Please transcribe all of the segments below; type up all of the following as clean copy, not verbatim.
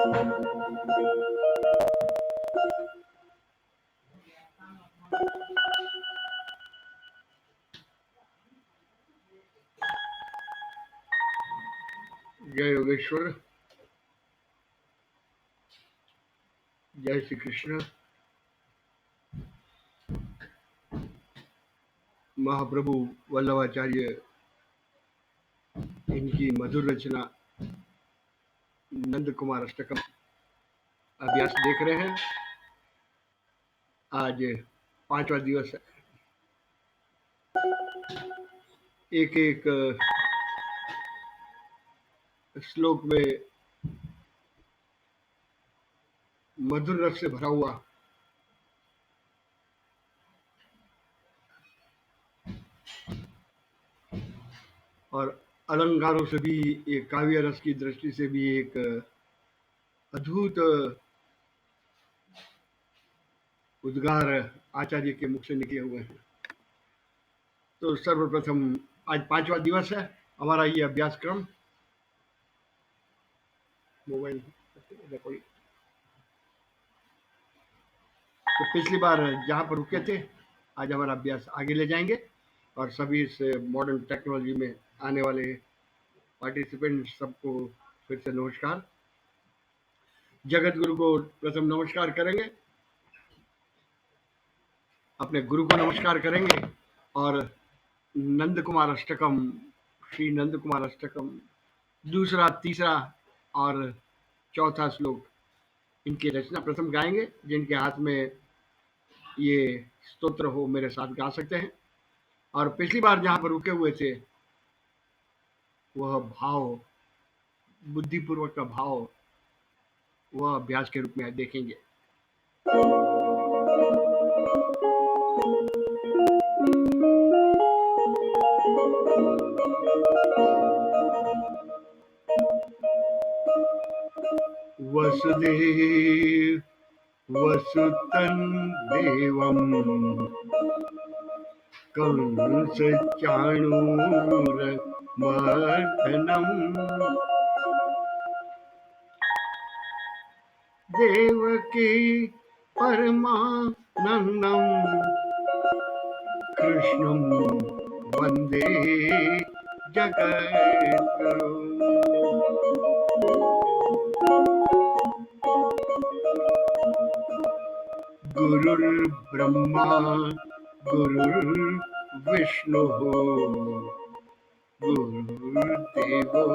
जय योगेश्वर, जय श्री कृष्ण। महाप्रभु वल्लभाचार्य इनकी मधुर रचना नंद कुमार अष्टकम अभ्यास देख रहे हैं। आज 5वां दिवस है। एक एक श्लोक में मधुर रस से भरा हुआ और अलंकारों से भी, एक काव्य रस की दृष्टि से भी एक अद्भुत उद्गार आचार्य के मुख से निकले हुए हैं। तो सर्वप्रथम आज 5वां दिवस है हमारा ये अभ्यास क्रम। Mobile recording. तो पिछली बार जहाँ पर रुके थे आज हमारा अभ्यास आगे ले जाएंगे और सभी इस मॉडर्न टेक्नोलॉजी में आने वाले पार्टिसिपेंट सबको फिर से नमस्कार। जगत गुरु को प्रथम नमस्कार करेंगे, अपने गुरु को नमस्कार करेंगे और नंद कुमार अष्टकम, श्री नंद कुमार अष्टकम दूसरा, तीसरा और चौथा श्लोक इनकी रचना प्रथम गाएंगे। जिनके हाथ में ये स्तोत्र हो मेरे साथ गा सकते हैं। और पिछली बार जहां पर रुके हुए थे वह भाव, बुद्धिपूर्वक का भाव, वह अभ्यास के रूप में देखेंगे। वसुदेव वसुतं देवं कंसचाणूरमर्दनम् देवकी परमानन्दं कृष्णं वन्दे जगद्गुरुम्। गुरुर्ब्रह्मा गुरुर्विष्णुः गुरुर्देवो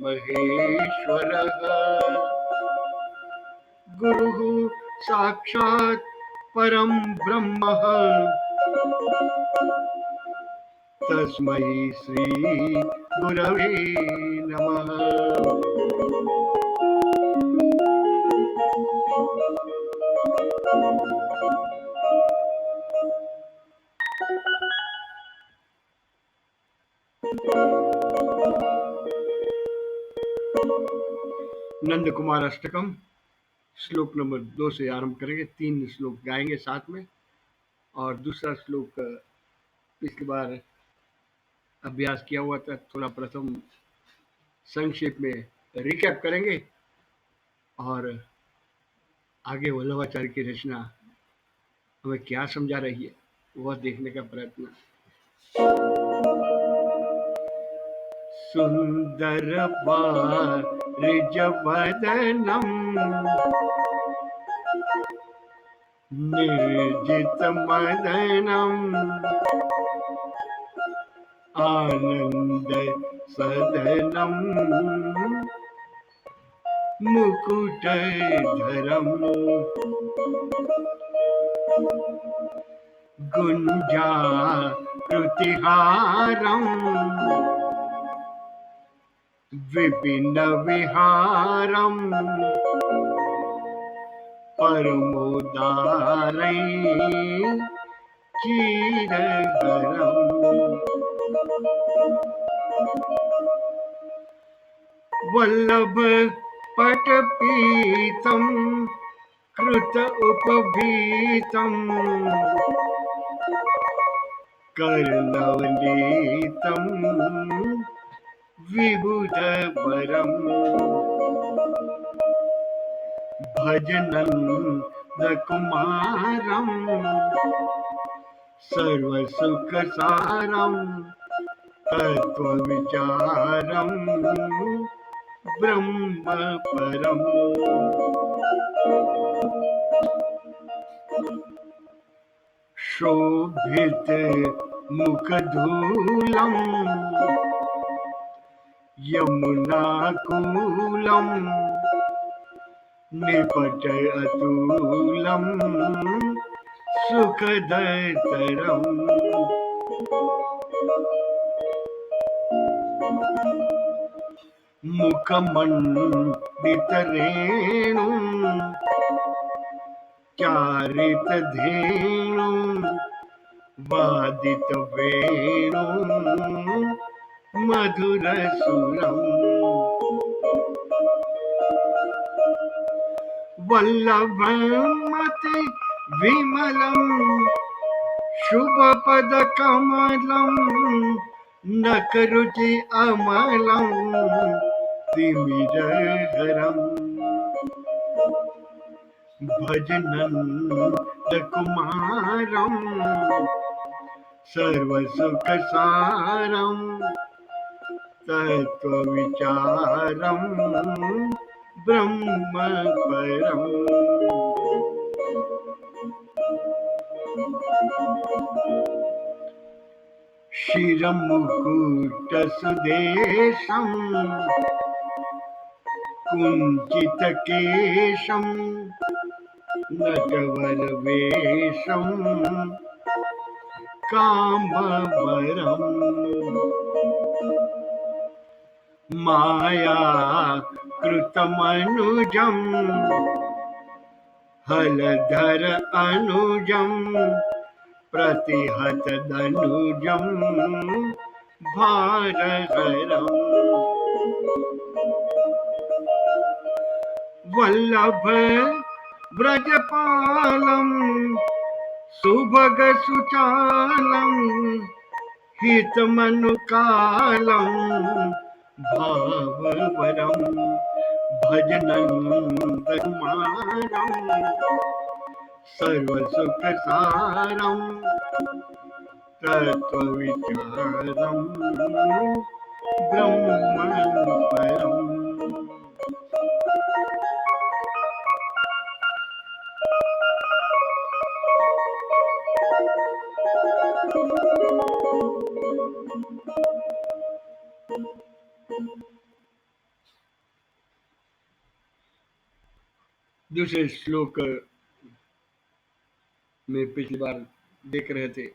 महेश्वरः गुरुः साक्षात् परं ब्रह्म तस्मै श्री गुरवे नमः। नंद कुमार अष्टकम श्लोक नंबर 2 से आरंभ करेंगे। 3 श्लोक गाएंगे साथ में और दूसरा श्लोक पिछली बार अभ्यास किया हुआ था, थोड़ा प्रथम संक्षेप में रिकैप करेंगे और आगे वल्लभाचार्य की रचना हमें क्या समझा रही है वह देखने का प्रयत्न। सुंदर बारिजवदनम् निर्जितमदनम् आनंद सदनम् मुकुटधरम् गुंजाकृतिहारम् विपिन विहारम् परमोदारै चीरहरम् वल्लभ पटपीतम् कृत उपभीतम् कर्णवनीतम् विबुधवरम् भजनन्दकुमारं सर्वसुखसारं तत्त्वविचारं ब्रह्मपरम् शोभितमुखधूलं यमुनाकूलं निपटयतुलं सुखदतरम् मुखमण्डितरेणुं चारितधेनुं वादितवेणुं मधुरसुरम् वल्लभमति विमलं शुभपदकमलं नखरुचि अमलं तिमिरहरम् भजनन्दकुमारं सर्वसुखसारं तत्त्वविचारं ब्रह्मपरम् शिरमुकुटसुदेशं कुञ्चितकेशं नटवरवेशं कामवरम् मायाकृतमनुजं हलधर अनुजं प्रतिहतदनुजं भारहरम् वल्लभ व्रजपालं सुभगसुचालं हितमनुकालं भाववरं भजनन्दकुमारं सर्वसुखसारं तत्त्वविचारं ब्रह्मपरम्। दूसरे श्लोक में पिछली बार देख रहे थे,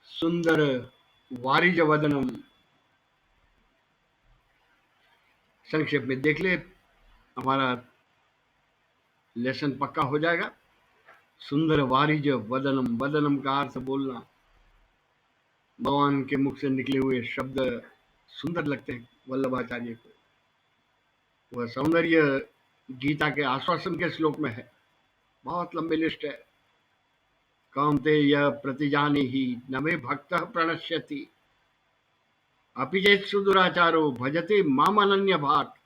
सुंदर वारिज वदनम। संक्षेप में देख ले, हमारा लेसन पक्का हो जाएगा। सुंदर वारिज वदनम, वदनम का अर्थ बोलना। भगवान के मुख से निकले हुए शब्द सुंदर लगते हैं वल्लभाचार्य को। वह सौंदर्य गीता के आश्वासन के श्लोक में है। बहुत लंबी लिस्ट है। कौन्तेय प्रतिजानीहि न मे भक्तः प्रणश्यति अपि चेत् सुदुराचारो भजते माम अनन्य भाक्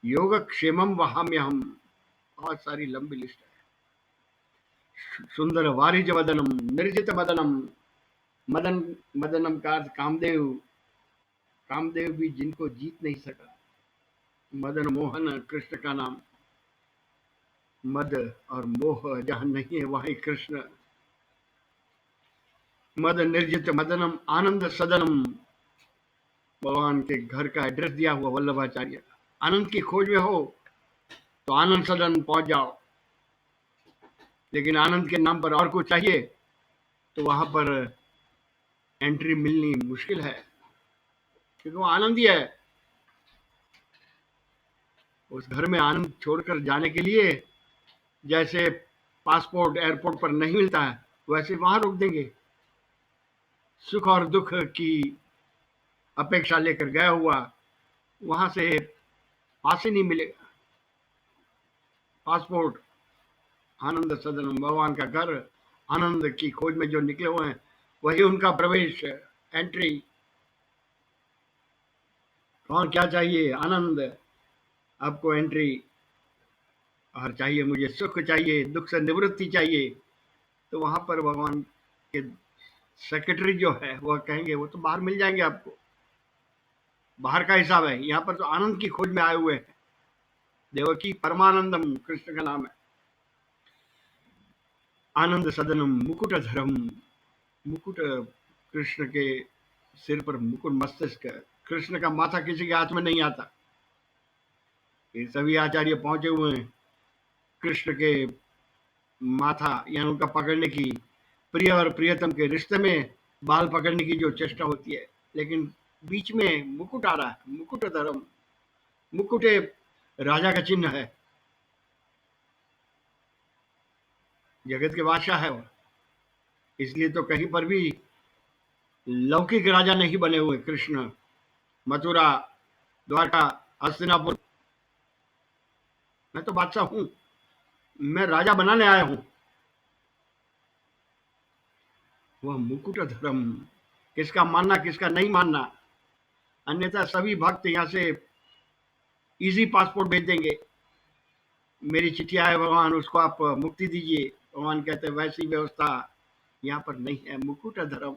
योगक्षेमं वहाम्यहम्। बहुत सारी लंबी लिस्ट है। सुंदर वारिज वदनम, निर्जित मदनम। मदनम का अर्थ कामदेव। कामदेव भी जिनको जीत नहीं सका। मदन मोहन कृष्ण का नाम। मद और मोह जहां नहीं है वहीं कृष्ण। मद निर्जित मदनम आनंद सदनम। भगवान के घर का एड्रेस दिया हुआ वल्लभाचार्य। आनंद की खोज में हो तो आनंद सदन पहुंच जाओ, लेकिन आनंद के नाम पर और कुछ चाहिए तो वहां पर एंट्री मिलनी मुश्किल है, क्योंकि वो आनंद ही है। उस घर में आनंद छोड़कर जाने के लिए जैसे पासपोर्ट एयरपोर्ट पर नहीं मिलता है, वैसे वहां रोक देंगे। सुख और दुख की अपेक्षा लेकर गया हुआ वहां से पास ही नहीं मिलेगा। पासपोर्ट आनंद सदन, भगवान का घर, आनंद की खोज में जो निकले हुए हैं वही उनका प्रवेश, एंट्री। और क्या चाहिए? आनंद, आपको एंट्री। और चाहिए मुझे सुख, चाहिए दुख से निवृत्ति चाहिए, तो वहां पर भगवान के सेक्रेटरी जो है वह कहेंगे वो तो बाहर मिल जाएंगे आपको, बाहर का हिसाब है। यहाँ पर तो आनंद की खोज में आए हुए हैं। देवकी परमानंदम कृष्ण का नाम है। आनंद सदनम मुकुट धरम, मुकुट कृष्ण के सिर पर मुकुट, मस्तिष्क। कृष्ण का माथा किसी के हाथ में नहीं आता। ये सभी आचार्य पहुंचे हुए हैं कृष्ण के माथा या उनका पकड़ने की, प्रिय और प्रियतम के रिश्ते में बाल पकड़ने की जो चेष्टा होती है, लेकिन बीच में मुकुट आ रहा है। मुकुट धर्म, मुकुट राजा का चिन्ह है, जगत के बादशाह है वो। इसलिए तो कहीं पर भी लौकिक राजा नहीं बने हुए कृष्ण। मथुरा, द्वारका, हस्तिनापुर, मैं तो बादशाह हूं, मैं राजा बनाने आया हूं। वह मुकुट धर्म, किसका मानना किसका नहीं मानना। अन्यथा सभी भक्त यहां से इजी पासपोर्ट भेज देंगे, मेरी चिट्ठी आए भगवान, उसको आप मुक्ति दीजिए। भगवान कहते हैं वैसी व्यवस्था यहाँ पर नहीं है। मुकुट धर्म,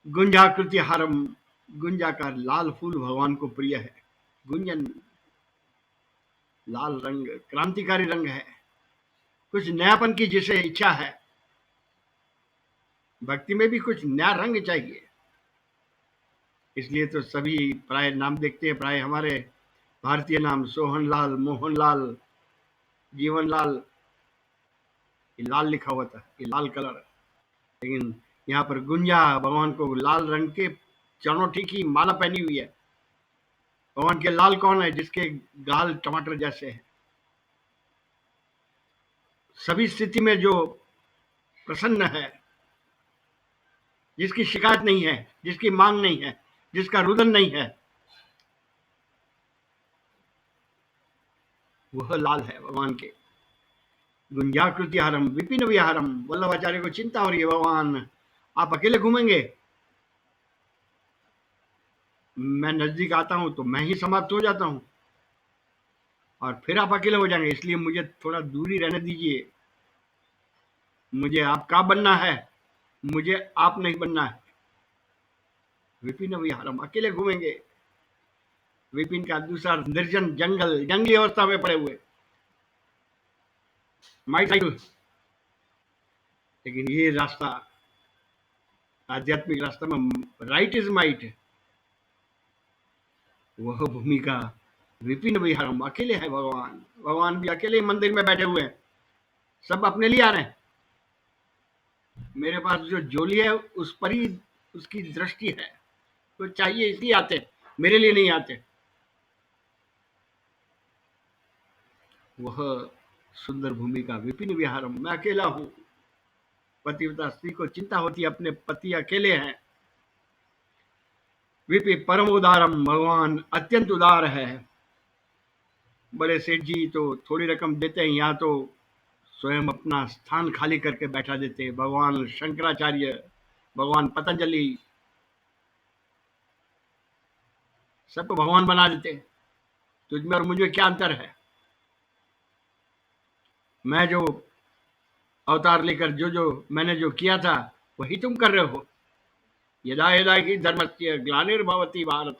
गुंजाकृति हारम, गुंजा का लाल फूल भगवान को प्रिय है। गुंजन, लाल रंग क्रांतिकारी रंग है, कुछ नयापन की जिसे इच्छा है। भक्ति में भी कुछ नया रंग चाहिए। इसलिए तो सभी प्राय नाम देखते हैं, प्राय हमारे भारतीय नाम सोहनलाल, मोहनलाल, जीवनलाल, ये लाल लिखा हुआ था, ये लाल कलर है। लेकिन यहाँ पर गुंजा भगवान को लाल रंग के चनौठी की माला पहनी हुई है। भगवान के लाल कौन है? जिसके गाल टमाटर जैसे हैं। सभी स्थिति में जो प्रसन्न है, जिसकी शिकायत नहीं है, जिसकी मांग नहीं है, जिसका रुदन नहीं है, वह लाल है भगवान के। गुंजाकृति हारम, विपिन विहारम, वल्लभाचार्य को चिंता हो रही है, भगवान आप अकेले घूमेंगे? मैं नजदीक आता हूं तो मैं ही समाप्त हो जाता हूं, और फिर आप अकेले हो जाएंगे। इसलिए मुझे थोड़ा दूरी रहने दीजिए। मुझे आपका बनना है, मुझे आप नहीं बनना है। विपिन विहारम, अकेले घूमेंगे। विपिन का दूसरा निर्जन जंगल, जंगली अवस्था में पड़े हुए, माइट। लेकिन ये रास्ता, आध्यात्मिक रास्ता में राइट इज माइट, वह भूमिका विपिन विहारम, अकेले है भगवान। भगवान भी अकेले मंदिर में बैठे हुए हैं, सब अपने लिए आ रहे हैं। मेरे पास जो जोली है उस पर ही उसकी दृष्टि है, तो चाहिए इसलिए आते हैं, मेरे लिए नहीं आते। वह सुंदर भूमिका विपिन विहारम, मैं अकेला हूं। पतिव्रता स्त्री को चिंता होती है, अपने पति अकेले हैं। विपि परम उदारम, भगवान अत्यंत उदार है। बड़े सेठ जी तो थोड़ी रकम देते हैं, यहाँ तो स्वयं अपना स्थान खाली करके बैठा देते हैं। भगवान शंकराचार्य, भगवान पतंजलि, सबको भगवान बना देते हैं। तुझमें और मुझे क्या अंतर है? मैं जो अवतार लेकर जो जो मैंने जो किया था वही तुम कर रहे हो। यदा यदा ही धर्मस्य ग्लानिर्भवति भारत,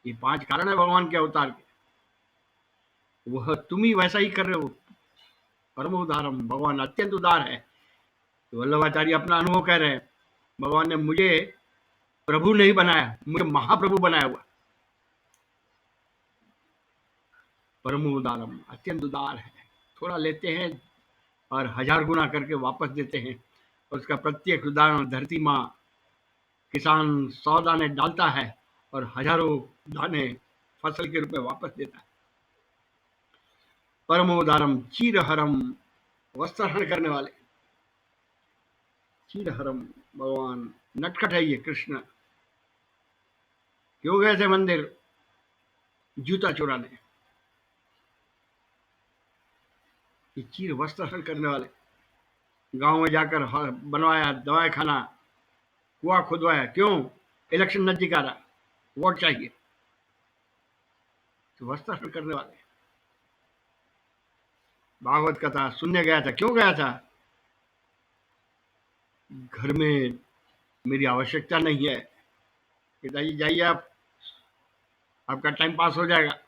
ये 5 कारण है भगवान के अवतार के, वह तुम ही वैसा ही कर रहे हो। परम उदारम, भगवान अत्यंत उदार है। तो वल्लभाचार्य अपना अनुभव कह रहे हैं, भगवान ने मुझे प्रभु नहीं बनाया, मुझे महाप्रभु बनाया हुआ। परम उदारम, अत्यंत उदार है। थोड़ा लेते हैं और 1000 गुना करके वापस देते हैं। और उसका प्रत्येक उदाहरण धरती माँ, किसान 100 दाने डालता है और हजारों दाने फसल के रूप में वापस देता है। परम उदारम चीरहरम, वस्त्रहरण करने वाले। चीरहरम, भगवान नटखट है ये कृष्ण। क्यों गए थे मंदिर? जूता चुराने। ये चीर वस्त्रहरण करने वाले, गांव में जाकर बनवाया दवाई खाना, कुआ खुदवाया। क्यों? इलेक्शन नजदीक आ रहा, वोट चाहिए तो वस्त्र हरण करने वाले। भागवत कथा सुनने गया था, क्यों गया था? घर में मेरी आवश्यकता नहीं है, पिताजी जाइए आप, आपका टाइम पास हो जाएगा।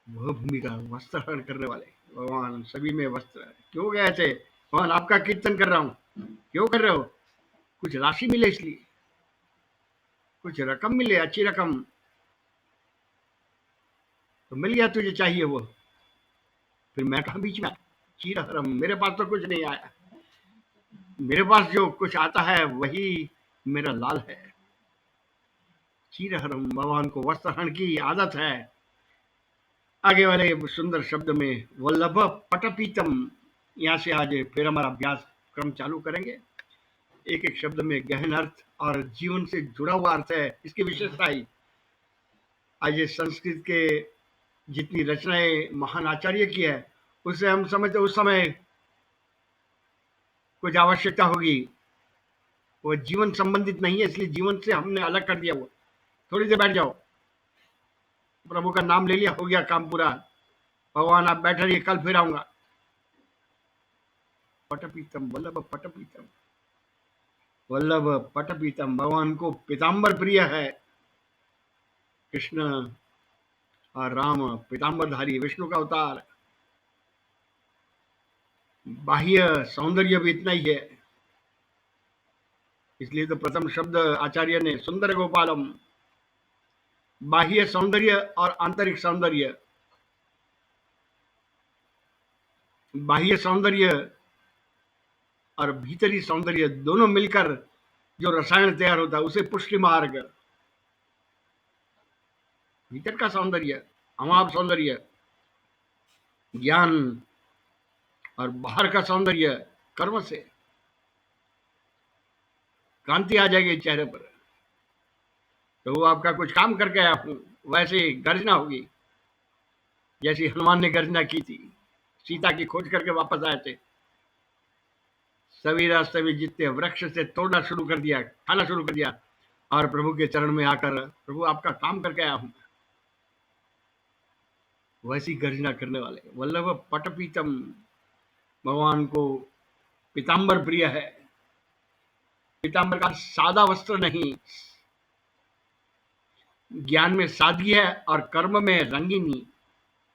वह भूमिका वस्त्र हरण करने वाले। भगवान सभी में वस्त्र है। क्यों गए थे? भगवान आपका कीर्तन कर रहा हूं। क्यों कर रहे हो? कुछ राशि मिले इसलिए, कुछ रकम मिले, अच्छी रकम। तो मिल गया तुझे चाहिए वो, फिर मैं कहा बीच में? चीर हरम, मेरे पास तो कुछ नहीं आया। मेरे पास जो कुछ आता है वही मेरा लाल है। चीर हरम, भगवान को वस्त्र हरण की आदत है। आगे वाले सुंदर शब्द में वल्लभ पटपीतम, यहाँ से आज फिर हमारा अभ्यास क्रम चालू करेंगे। एक एक शब्द में गहन अर्थ और जीवन से जुड़ा हुआ अर्थ है। इसकी विशेषता ही आज ये संस्कृत के जितनी रचनाएं महान आचार्य की है, उससे हम समझते उस समय कुछ आवश्यकता होगी, वो जीवन संबंधित नहीं है, इसलिए जीवन से हमने अलग कर दिया। वो थोड़ी देर बैठ जाओ, प्रभु का नाम ले लिया, हो गया काम पूरा। भगवान आप बैठे रहिए, कल फिर आऊंगा। पटपीतम, वल्लभ पटपीतम, वल्लभ पटपीतम, भगवान को पीताम्बर प्रिय है। कृष्ण और राम पीताम्बरधारी, विष्णु का अवतार। बाह्य सौंदर्य भी इतना ही है, इसलिए तो प्रथम शब्द आचार्य ने सुंदर गोपालम। बाह्य सौंदर्य और आंतरिक सौंदर्य, बाह्य सौंदर्य और भीतरी सौंदर्य दोनों मिलकर जो रसायन तैयार होता है उसे पुष्टि मार्ग। भीतर का सौंदर्य, अमाप सौंदर्य ज्ञान, और बाहर का सौंदर्य कर्म से क्रांति आ जाएगी चेहरे पर। तो वो आपका कुछ काम करके आया हूं, वैसे गर्जना होगी जैसी हनुमान ने गर्जना की थी। सीता की खोज करके वापस आए थे, सभी रास्ते में जितने वृक्ष से तोड़ना शुरू कर दिया, खाना शुरू कर दिया, और प्रभु के चरण में आकर प्रभु आपका काम करके आया हूं, वैसी गर्जना करने वाले। वल्लभ पटपीतम, भगवान को पीताम्बर प्रिय है। पीताम्बर का सादा वस्त्र नहीं, ज्ञान में सादगी है और कर्म में रंगीनी,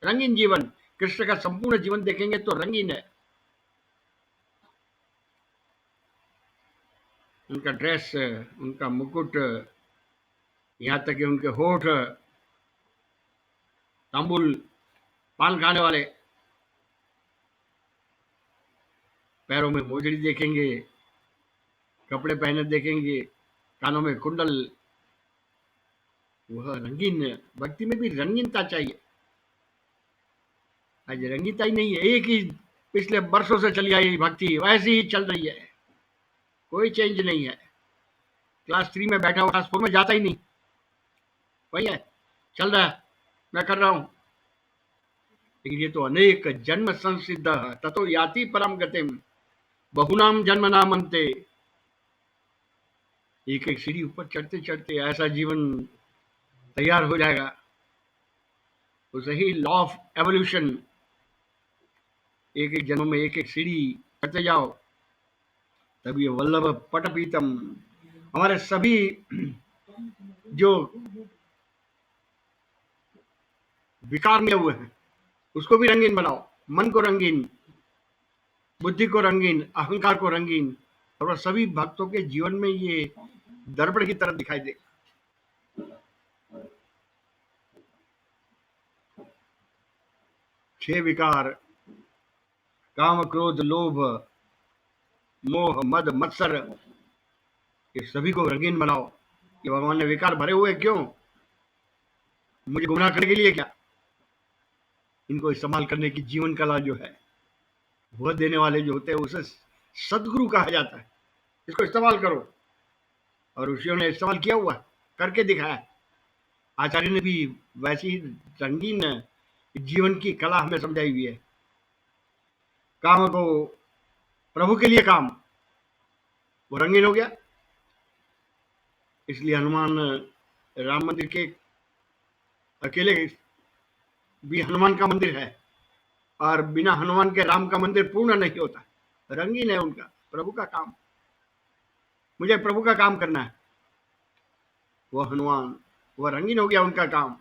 रंगीन जीवन। कृष्ण का संपूर्ण जीवन देखेंगे तो रंगीन है। उनका ड्रेस, उनका मुकुट, यहाँ तक कि उनके होठ, तांबुल पान खाने वाले, पैरों में मोजड़ी देखेंगे, कपड़े पहने देखेंगे, कानों में कुंडल, वह रंगीन। भक्ति में भी रंगीनता चाहिए। आज रंगीनता ही नहीं है, एक ही पिछले वर्षों से चली आई भक्ति वैसी ही चल रही है, कोई चेंज नहीं है। क्लास 3 में बैठा हुआ क्लास 4 में जाता ही नहीं, वही है, चल रहा है, मैं कर रहा हूं। लेकिन ये तो अनेक जन्म संसिद्ध ततो याति परम गतिम बहुनाम जन्म नाम अंते। एक एक सीढ़ी ऊपर चढ़ते चढ़ते ऐसा जीवन तैयार हो जाएगा। उसे ही लॉ ऑफ एवोल्यूशन, एक एक जन्म में एक एक सीढ़ी चढ़ते जाओ, तब ये वल्लभ पटपीतम हमारे सभी जो विकार में हुए हैं उसको भी रंगीन बनाओ। मन को रंगीन, बुद्धि को रंगीन, अहंकार को रंगीन, और वह सभी भक्तों के जीवन में ये दर्पण की तरह दिखाई देगा। 6 विकार, काम क्रोध लोभ मोह मद मत्सर, ये सभी को रंगीन बनाओ। ये भगवान ने विकार भरे हुए क्यों? मुझे गुमराह करने के लिए क्या? इनको इस्तेमाल करने की जीवन कला जो है, वह देने वाले जो होते हैं उसे सदगुरु कहा जाता है। इसको इस्तेमाल करो, और ऋषियों ने इस्तेमाल किया हुआ, करके दिखाया। आचार्य ने भी वैसी ही रंगीन जीवन की कला हमें समझाई हुई है। काम को प्रभु के लिए काम, वो रंगीन हो गया। इसलिए हनुमान राम मंदिर के अकेले भी हनुमान का मंदिर है, और बिना हनुमान के राम का मंदिर पूर्ण नहीं होता। रंगीन है उनका प्रभु का काम। मुझे प्रभु का काम करना है, वो हनुमान, वो रंगीन हो गया उनका काम।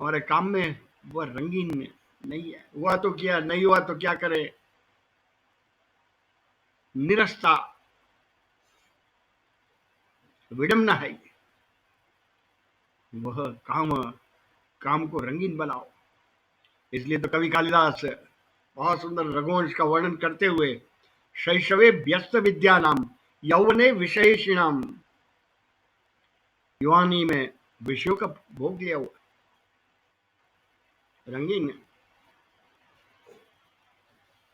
हमारे काम में वो रंगीन नहीं है। हुआ तो किया, नहीं हुआ तो क्या करे, निरस्ता, विडम्बना है ये। वह काम, काम को रंगीन बनाओ। इसलिए तो कवि कालिदास बहुत सुंदर रघुवंश का वर्णन करते हुए, शैशवे व्यस्त विद्या नाम, यौवने विषयेषिणाम, युवानी में विषयों का भोग लिया हुआ, रंगीन।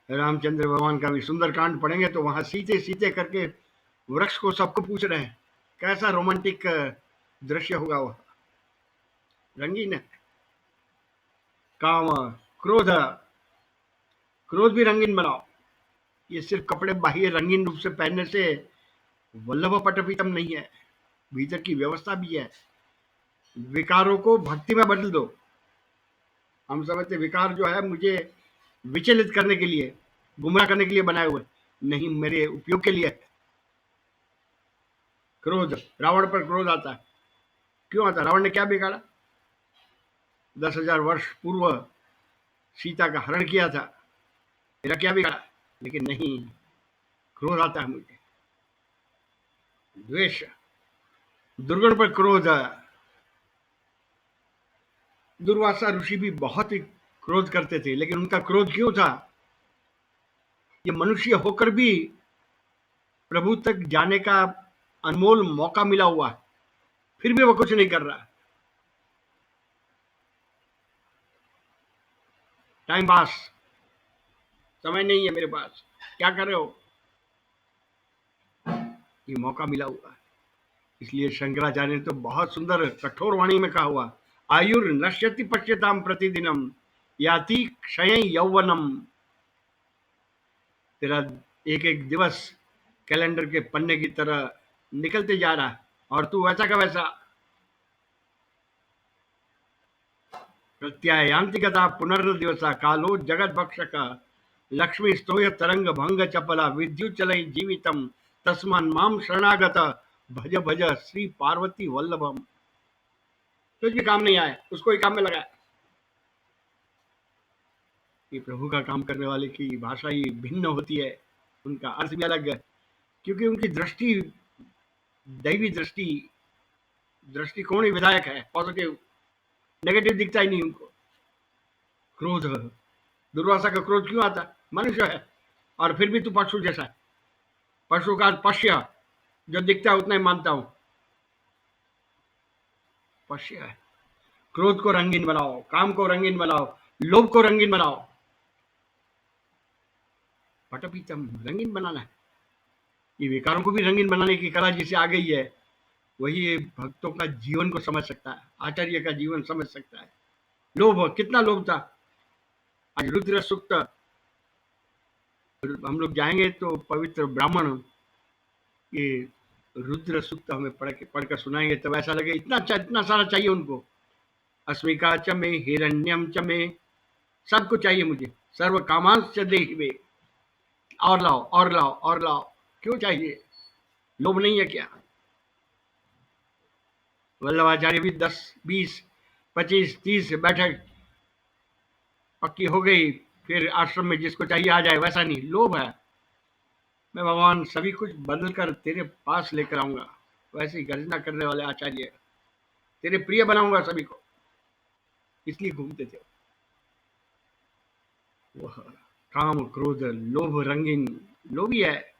रामचंद्र भगवान का भी सुंदर कांड पढ़ेंगे तो वहां सीते सीते करके वृक्ष को सबको पूछ रहे हैं, कैसा रोमांटिक दृश्य होगा वह, रंगीन है। काम, क्रोध, क्रोध भी रंगीन बनाओ। ये सिर्फ कपड़े बाह्य रंगीन रूप से पहनने से वल्लभ पटपीतम नहीं है, भीतर की व्यवस्था भी है। विकारों को भक्ति में बदल दो। हम समझते विकार जो है मुझे विचलित करने के लिए, गुमराह करने के लिए बनाए हुए, नहीं, मेरे उपयोग के लिए है। क्रोध, रावण पर क्रोध आता है, क्यों आता? रावण ने क्या बिगाड़ा? 10,000 वर्ष पूर्व सीता का हरण किया था, मेरा क्या बिगाड़ा? लेकिन नहीं, क्रोध आता है मुझे, द्वेष। दुर्गुण पर क्रोध। दुर्वासा ऋषि भी बहुत ही क्रोध करते थे, लेकिन उनका क्रोध क्यों था? ये मनुष्य होकर भी प्रभु तक जाने का अनमोल मौका मिला हुआ है, फिर भी वो कुछ नहीं कर रहा। टाइम पास, समय नहीं है मेरे पास, क्या कर रहे हो? ये मौका मिला हुआ है। इसलिए शंकराचार्य ने तो बहुत सुंदर कठोर वाणी में कहा हुआ, आयुर नश्यति पश्यताम प्रतिदिनम, याति क्षय यौवनम। तेरा एक एक दिवस कैलेंडर के पन्ने की तरह निकलते जा रहा है, और तू वैसा का वैसा। प्रत्यायांतिकता पुनर्दिवसा, कालो जगत भक्षक, लक्ष्मी स्तोय तरंग भंग चपला, विद्युत चलई जीवितम, तस्मान माम शरणागत, भज भज श्री पार्वती वल्लभम। कुछ भी काम नहीं आए, उसको ही काम में लगाए। ये प्रभु का काम करने वाले की भाषा ही भिन्न होती है, उनका अर्थ भी अलग है, क्योंकि उनकी दृष्टि दैवी दृष्टि, दृष्टिकोण ही विधायक है, पॉजिटिव, नेगेटिव दिखता ही नहीं उनको। क्रोध, दुर्वासा का क्रोध क्यों आता? मनुष्य है, और फिर भी तू पशु जैसा है। पशु का पश्य, जो दिखता है उतना ही मानता हूं, पश्य है। क्रोध को रंगीन बनाओ, काम को रंगीन बनाओ, लोभ को रंगीन बनाओ। पटपीतम, रंगीन बनाना है। ये विकारों को भी रंगीन बनाने की कला जिसे आ गई है, वही भक्तों का जीवन को समझ सकता है, आचार्य का जीवन समझ सकता है। लोभ, कितना लोभ था। आज रुद्र सूक्त हम लोग जाएंगे तो पवित्र ब्राह्मण ये रुद्र सूक्त हमें पढ़कर सुनाएंगे, तब ऐसा लगे इतना सारा चाहिए उनको। अस्मिका च मे, हिरण्यम च मे, सब कुछ चाहिए मुझे, सर्व कामांश देहिवे, और लाओ और लाओ और लाओ। क्यों चाहिए? लोभ नहीं है क्या? वल्लभाचार्य भी 10, 20, 25, 30 बैठक पक्की हो गई, फिर आश्रम में जिसको चाहिए आ जाए, वैसा नहीं, लोभ है। मैं भगवान सभी कुछ बदल कर तेरे पास लेकर आऊंगा, वैसे ही गर्जना करने वाले आचार्य, तेरे प्रिय बनाऊंगा सभी को, इसलिए घूमते थे वह। काम, क्रोध, लोभ रंगीन, लोभी है,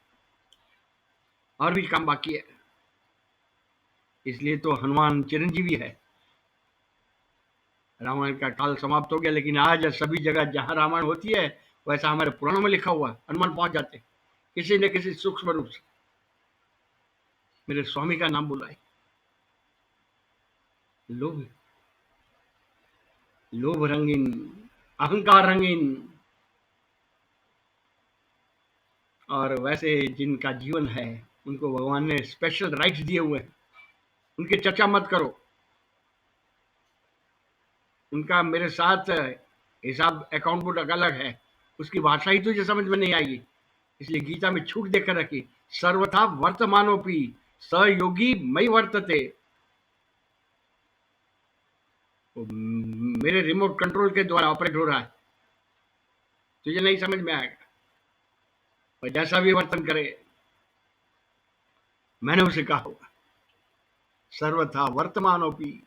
और भी काम बाकी है। इसलिए तो हनुमान चिरंजीवी है। रामायण का काल समाप्त हो गया, लेकिन आज सभी जगह जहां रामायण होती है, वैसा हमारे पुराणों में लिखा हुआ हनुमान पहुंच जाते, किसी न किसी सूक्ष्म रूप से। मेरे स्वामी का नाम बुलाए। लोभ, लोभ रंगीन, अहंकार रंगीन, और वैसे जिनका जीवन है उनको भगवान ने स्पेशल राइट्स दिए हुए हैं, उनकी चर्चा मत करो। उनका मेरे साथ हिसाब अकाउंट बुक अलग है, उसकी भाषा ही तुझे समझ में नहीं आएगी। इसलिए गीता में छूट देकर रखी, सर्वथा वर्तमानोपि स योगी मई वर्तते। वो मेरे रिमोट कंट्रोल के द्वारा ऑपरेट हो रहा है, तुझे नहीं समझ में आएगा। और जैसा भी वर्तन करे मैंने उसे कहा होगा, सर्वथा वर्तमानोपि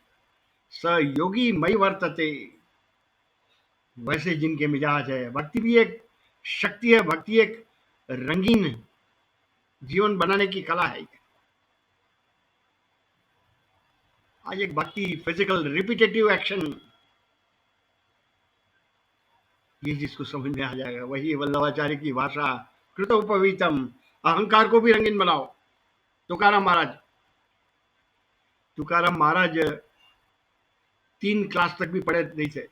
स योगी मई वर्तते। वैसे जिनके मिजाज है, भक्ति भी एक शक्ति है, भक्ति एक रंगीन जीवन बनाने की कला है। आज एक भक्ति फिजिकल रिपीटेटिव एक्शन, ये जिसको समझ में आ जाएगा वही वल्लभाचार्य की भाषा कृतोपवीतम। अहंकार को भी रंगीन बनाओ। तुकाराम महाराज 3 क्लास तक भी पढ़े नहीं थे,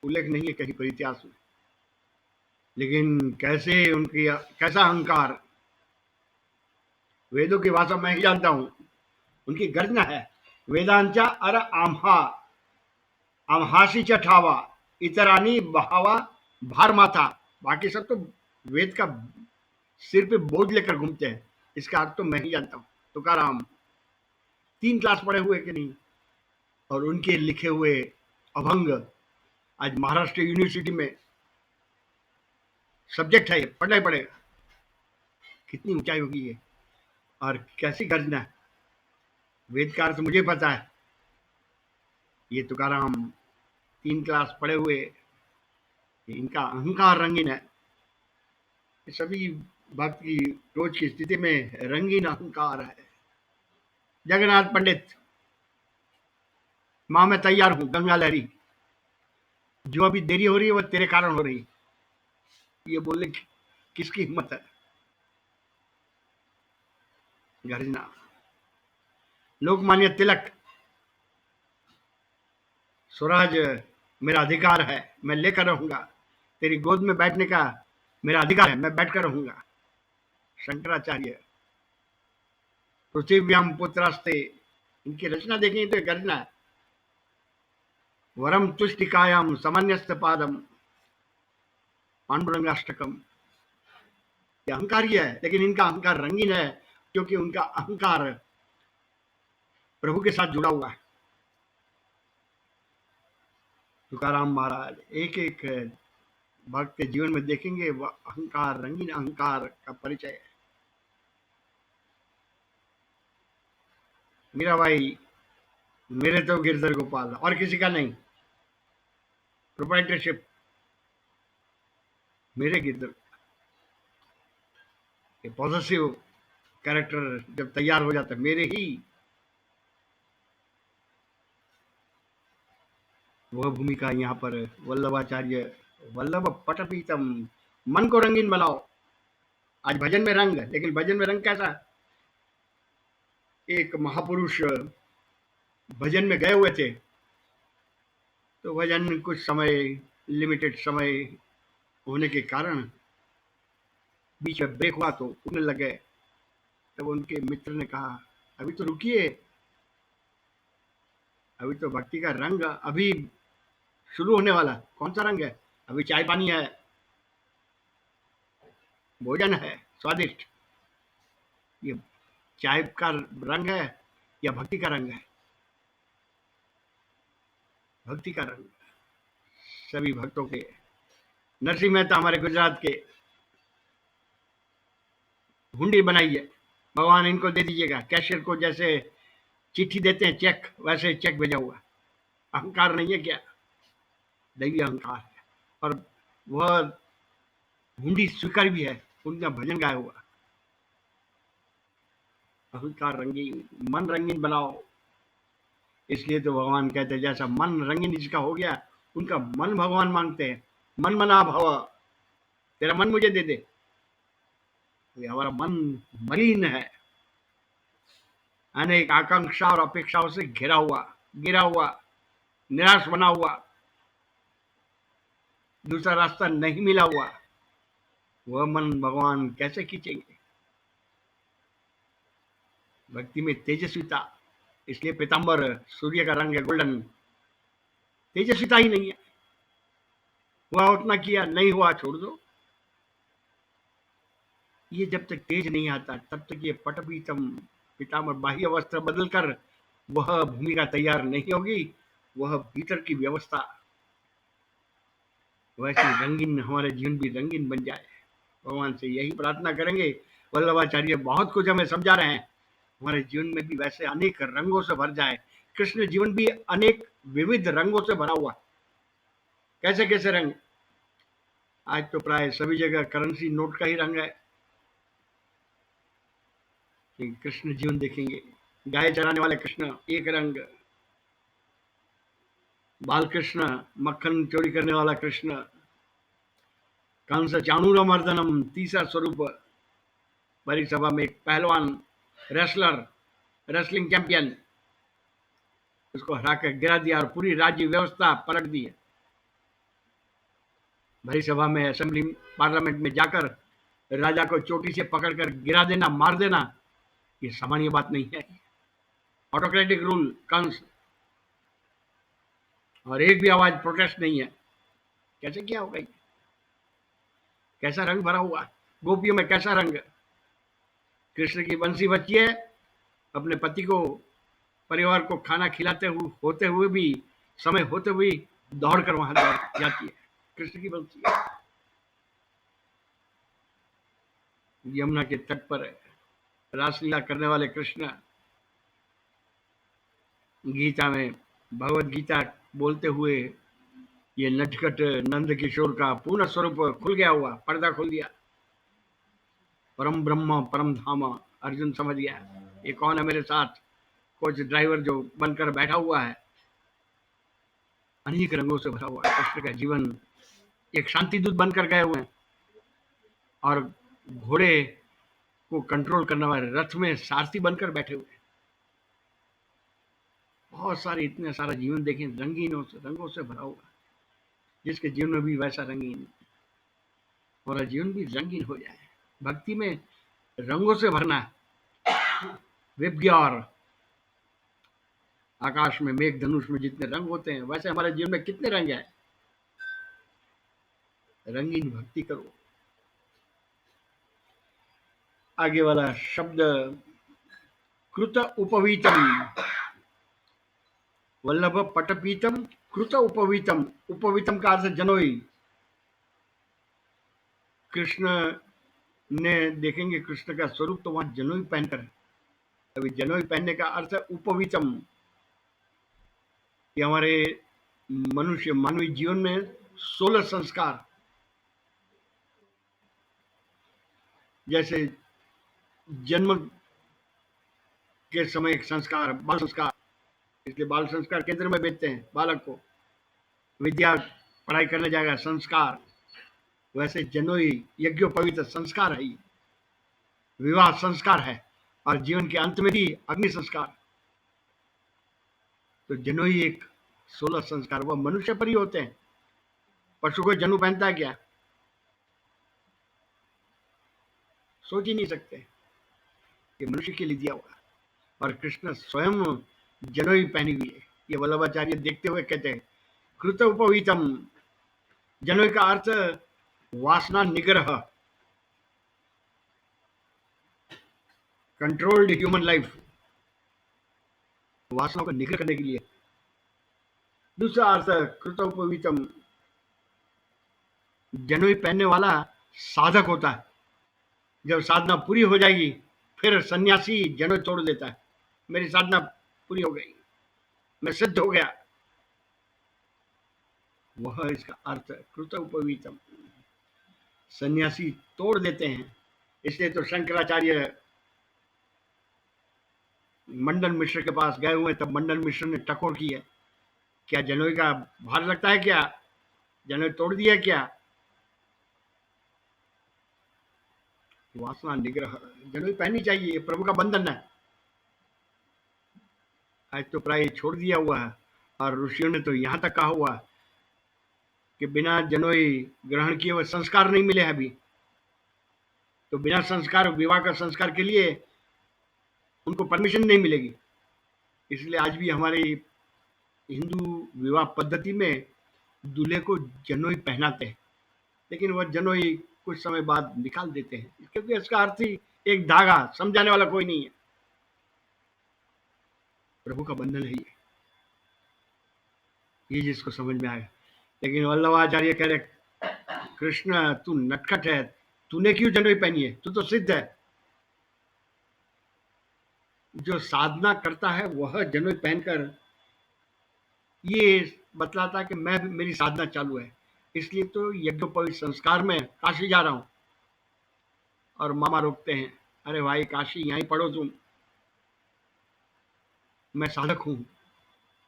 उल्लेख नहीं है कहीं पर इतिहास में, लेकिन कैसा अहंकार। वेदों की भाषा मैं ही जानता हूं, उनकी गर्जना है, वेदांचा अर आम्हा आम्हासी च ठावा इतरानी बहावा भार माथा। बाकी सब तो वेद का सिर पे बोझ लेकर घूमते हैं, इसका अर्थ तो मैं ही जानता हूं। तुकाराम 3 क्लास पढ़े हुए कि नहीं, और उनके लिखे हुए अभंग आज महाराष्ट्र यूनिवर्सिटी में सब्जेक्ट है, पढ़ना ही पड़ेगा। कितनी ऊंचाई होगी ये, और कैसी गर्जना है। वेद का अर्थ मुझे पता है, ये तुकाराम 3 क्लास पढ़े हुए, इनका अहंकार रंगीन है। ये सभी भक्त की रोज की स्थिति में रंगीन अहंकार है। जगन्नाथ पंडित, मां मैं तैयार हूं, गंगा लहरी, जो अभी देरी हो रही है वो तेरे कारण हो रही है, ये बोलने की किसकी हिम्मत है। गर्जना। लोकमान्य तिलक, स्वराज मेरा अधिकार है, मैं लेकर रहूंगा, तेरी गोद में बैठने का मेरा अधिकार है, मैं बैठकर रहूंगा। शंकराचार्य, पृथ्व्याम पुत्रास्ते, इनकी रचना देखेंगे तो गर्जना है। वरम तुष्टिकायाम सामान्यस्त पादम पांडुरंगाष्टकम। ये अहंकार ही है, लेकिन इनका अहंकार रंगीन है, क्योंकि उनका अहंकार प्रभु के साथ जुड़ा हुआ है। तुकाराम महाराज एक एक भक्त के जीवन में देखेंगे, वह अहंकार, रंगीन अहंकार का परिचय है। मीरा भाई, मेरे तो गिरधर गोपाल और किसी का नहीं, प्रोप्राइटरशिप मेरे गिरधर। पॉजिटिव कैरेक्टर जब तैयार हो जाता है, मेरे ही। वह भूमिका यहाँ पर वल्लभाचार्य, वल्लभ पटपीतम, मन को रंगीन बनाओ। आज भजन में रंग, लेकिन भजन में रंग कैसा। एक महापुरुष भजन में गए हुए थे, तो भजन कुछ समय, लिमिटेड समय होने के कारण बीच में ब्रेक हुआ, तो उठने लगे। तब उनके मित्र ने कहा, अभी तो रुकिए, अभी तो भक्ति का रंग अभी शुरू होने वाला। कौन सा रंग है? अभी चाय पानी है, भोजन है स्वादिष्ट। ये चाय का रंग है या भक्ति का रंग है? भक्ति का रंग। सभी भक्तों के, नरसिंह मेहता हमारे गुजरात के, हुंडी बनाई है, भगवान इनको दे दीजिएगा। कैशियर को जैसे चिट्ठी देते हैं, चेक, वैसे चेक भेजा हुआ। अहंकार नहीं है क्या? दैवी अहंकार है। और वह हुंडी स्वीकार भी है, उनका भजन गाया हुआ। अहंकार रंगीन, मन रंगीन बनाओ। इसलिए तो भगवान कहते हैं, जैसा मन रंगीन जिसका हो गया, उनका मन भगवान मांगते हैं। मन मना भव, तेरा मन मुझे दे दे। हमारा मन मलिन है, अनेक आकांक्षा और अपेक्षाओं से घिरा हुआ, गिरा हुआ, निराश बना हुआ, दूसरा रास्ता नहीं मिला हुआ। वह मन भगवान कैसे खींचेंगे? भक्ति में तेजस्विता, इसलिए पीताम्बर सूर्य का रंग है गोल्डन। तेजस्विता ही नहीं है, हुआ उतना किया, नहीं हुआ छोड़ दो। ये जब तक तेज नहीं आता तब तक ये पटपीतम पीताम्बर बाह्य वस्त्र बदलकर वह भूमिका तैयार नहीं होगी, वह भीतर की व्यवस्था वैसे रंगीन, हमारे जीवन भी रंगीन बन जाए। भगवान से यही प्रार्थना करेंगे। वल्लभाचार्य बहुत कुछ हमें समझा रहे हैं, हमारे जीवन में भी वैसे अनेक रंगों से भर जाए। कृष्ण जीवन भी अनेक विविध रंगों से भरा हुआ। कैसे कैसे रंग? आज तो प्राय सभी जगह करेंसी नोट का ही रंग है। कृष्ण जीवन देखेंगे, गाय चराने वाले कृष्ण एक रंग, बाल कृष्ण मक्खन चोरी करने वाला कृष्ण, कंस चाणूर मर्दनम तीसरा स्वरूप, बड़ी सभा में एक पहलवान, रेसलर, रेसलिंग चैंपियन, उसको हराकर गिरा दिया और पूरी राज्य व्यवस्था पलट दी है। भरी सभा में, असेंबली पार्लियामेंट में जाकर राजा को चोटी से पकड़कर गिरा देना, मार देना, ये सामान्य बात नहीं है। ऑटोक्रेटिक रूल कंस, और एक भी आवाज प्रोटेस्ट नहीं है। कैसे किया होगा? कैसा रंग भरा हुआ, गोपियों में कैसा रंग। कृष्ण की बंसी बच्ची है, अपने पति को, परिवार को खाना खिलाते हुए होते हुए भी, समय होते हुए दौड़ कर वहां जाती है। कृष्ण की बंसी यमुना के तट पर रासलीला करने वाले कृष्ण, गीता में, भगवत गीता बोलते हुए ये नटखट नंद किशोर का पूर्ण स्वरूप खुल गया हुआ, पर्दा खुल दिया। परम ब्रह्म परम धाम, अर्जुन समझ गया ये कौन है मेरे साथ, कोच ड्राइवर जो बनकर बैठा हुआ है। अनेक रंगों से भरा हुआ है कृष्ण का जीवन। एक शांति दूत बनकर गए हुए हैं, और घोड़े को कंट्रोल करने वाले रथ में सारथी बनकर बैठे हुए हैं। बहुत सारे, इतने सारा जीवन देखें, रंगीनों से, रंगों से भरा हुआ, जिसके जीवन में भी वैसा रंगीन, हमारा जीवन भी रंगीन हो जाए। भक्ति में रंगों से भरना है। विबग्योर, आकाश में मेघ धनुष में जितने रंग होते हैं, वैसे हमारे जीवन में कितने रंग हैं। रंगीन भक्ति करो। आगे वाला शब्द कृत उपवीतम, वल्लभ पटपीतम कृत उपवीतम, उपवीतम का अर्थ जनोई। कृष्ण ने देखेंगे कृष्ण का स्वरूप तो वहां जनोई पहनकर है। अभी जनोई पहनने का अर्थ है उपवीतम। ये हमारे मनुष्य मानवीय जीवन में 16 संस्कार, जैसे जन्म के समय एक संस्कार, बाल संस्कार, इसलिए बाल संस्कार केंद्र में भेजते हैं बालक को, विद्या पढ़ाई करने जाएगा संस्कार। वैसे जनोई यज्ञोपवीत संस्कार है, विवाह संस्कार है, और जीवन के अंत में भी अग्नि संस्कार। तो जनोई एक 16 संस्कार, वह मनुष्य पर ही होते हैं। पशु को जनु पहनता है क्या? सोच ही नहीं सकते। ये मनुष्य के लिए दिया हुआ, और कृष्ण स्वयं जनोई पहनी हुई है। ये वल्लभाचार्य देखते हुए कहते हैं कृत उपवीतम। जनोई का अर्थ वासना निग्रह, कंट्रोल्ड ह्यूमन लाइफ, वासना को निग्रह करने के लिए। दूसरा अर्थ कृत उपवीतम, जनोई पहनने वाला साधक होता है। जब साधना पूरी हो जाएगी फिर सन्यासी जनोई तोड़ देता है, मेरी साधना पूरी हो गई, मैं सिद्ध हो गया, वह इसका अर्थ है कृत उपवीतम। सन्यासी तोड़ देते हैं। इसलिए तो शंकराचार्य मंडन मिश्र के पास गए हुए, तब मंडन मिश्र ने टकोर की है, क्या जनोई का भार लगता है क्या, जनोई तोड़ दिया क्या? वासना निग्रह, जनोई पहननी चाहिए, ये प्रभु का बंधन है। आज तो प्राय छोड़ दिया हुआ है, और ऋषियों ने तो यहां तक कहा हुआ कि बिना जनोई ग्रहण किए हुए संस्कार नहीं मिले हैं अभी। तो बिना संस्कार, विवाह का संस्कार के लिए उनको परमिशन नहीं मिलेगी। इसलिए आज भी हमारे हिंदू विवाह पद्धति में दूल्हे को जनोई पहनाते हैं, लेकिन वह जनोई कुछ समय बाद निकाल देते हैं, क्योंकि इसका अर्थ ही एक धागा, समझाने वाला कोई नहीं है। प्रभु का बंधन है ये जिसको समझ में आया। लेकिन वल्लभाचार्य कह रहे, कृष्ण तू नटखट है, तूने क्यों जनोई पहनी है, तू तो सिद्ध है। जो साधना करता है वह जनोई पहनकर ये बतलाता कि मैं, मेरी साधना चालू है। इसलिए तो यज्ञोपवीत संस्कार में काशी जा रहा हूं। और मामा रोकते हैं, अरे भाई काशी यहीं पढ़ो तुम, मैं साधक हूं।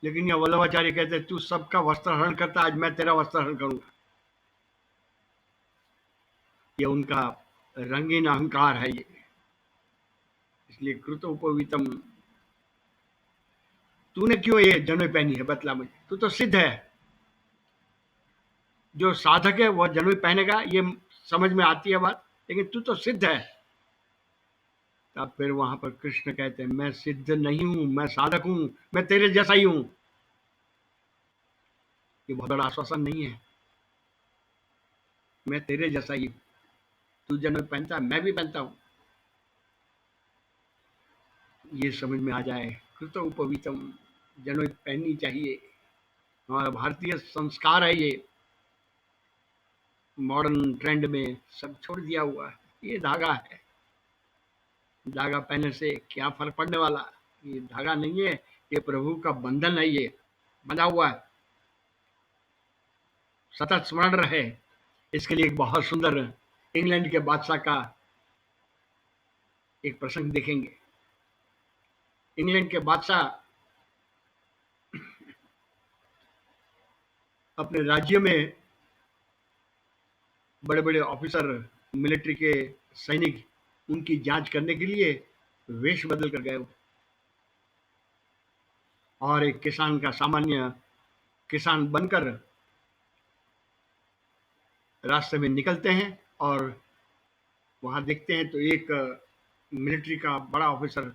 लेकिन यह वल्लभाचार्य कहते तू सबका वस्त्र हरण करता, आज मैं तेरा वस्त्र हरण करूंगा। ये उनका रंगीन अहंकार है ये। इसलिए कृतोपवीतम, तूने क्यों ये जनेऊ पहनी है, बतला मुझे, तू तो सिद्ध है। जो साधक है वह जनेऊ पहनेगा, ये समझ में आती है बात, लेकिन तू तो सिद्ध है। तब फिर वहां पर कृष्ण कहते हैं, मैं सिद्ध नहीं हूं, मैं साधक हूं, मैं तेरे जैसा ही हूं। ये बहुत बड़ा आश्वासन नहीं है, मैं तेरे जैसा ही हूं। तू जनेऊ पहनता है, मैं भी पहनता हूं। ये समझ में आ जाए, कृतोपवीतम, जनेऊ पहननी चाहिए। हमारा भारतीय संस्कार है ये, मॉडर्न ट्रेंड में सब छोड़ दिया हुआ है। ये धागा है, धागा पहनने से क्या फर्क पड़ने वाला। ये धागा नहीं है, ये प्रभु का बंधन है, ये बंधा हुआ है, सतत स्मरण रहे। इसके लिए एक बहुत सुंदर इंग्लैंड के बादशाह का एक प्रसंग देखेंगे। इंग्लैंड के बादशाह अपने राज्य में बड़े बड़े ऑफिसर, मिलिट्री के सैनिक, उनकी जांच करने के लिए वेश बदल कर गए। और एक किसान का सामान्य किसान बनकर रास्ते में निकलते हैं और वहां देखते हैं तो एक मिलिट्री का बड़ा ऑफिसर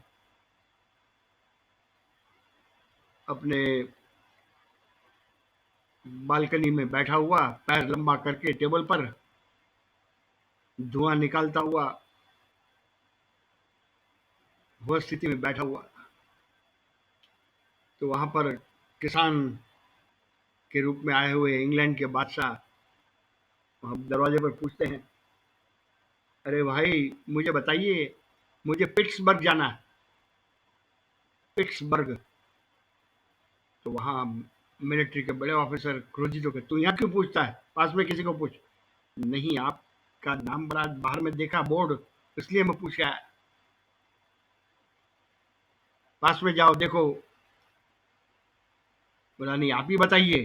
अपने बालकनी में बैठा हुआ, पैर लंबा करके टेबल पर धुआं निकालता हुआ, वह स्थिति में बैठा हुआ। तो वहां पर किसान के रूप में आए हुए इंग्लैंड के बादशाह वहां दरवाजे पर पूछते हैं, अरे भाई मुझे बताइए, मुझे पिट्सबर्ग जाना है, पिट्सबर्ग। तो वहां मिलिट्री के बड़े ऑफिसर क्रोधित होकर, तू यहाँ क्यों पूछता है, पास में किसी को पूछ। नहीं, आपका नाम बड़ा बाहर में देखा बोर्ड, इसलिए मैं पूछा, पास में जाओ देखो। बोला नहीं, आप ही बताइए।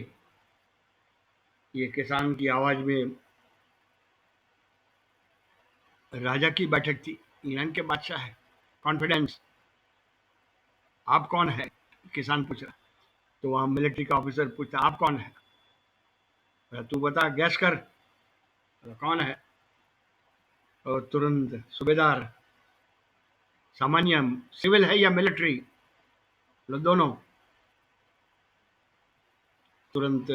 ये किसान की आवाज में राजा की बैठक थी, इंग्लैंड के बादशाह है, कॉन्फिडेंस। आप कौन है, किसान पूछ रहा। तो वहां मिलिट्री का ऑफिसर पूछता, आप कौन है। बोला, तू बता, गैस कर। बोला, कौन है। और तुरंत सूबेदार, सामान्य सिविल है या मिलिट्री। बोला, दोनों। तुरंत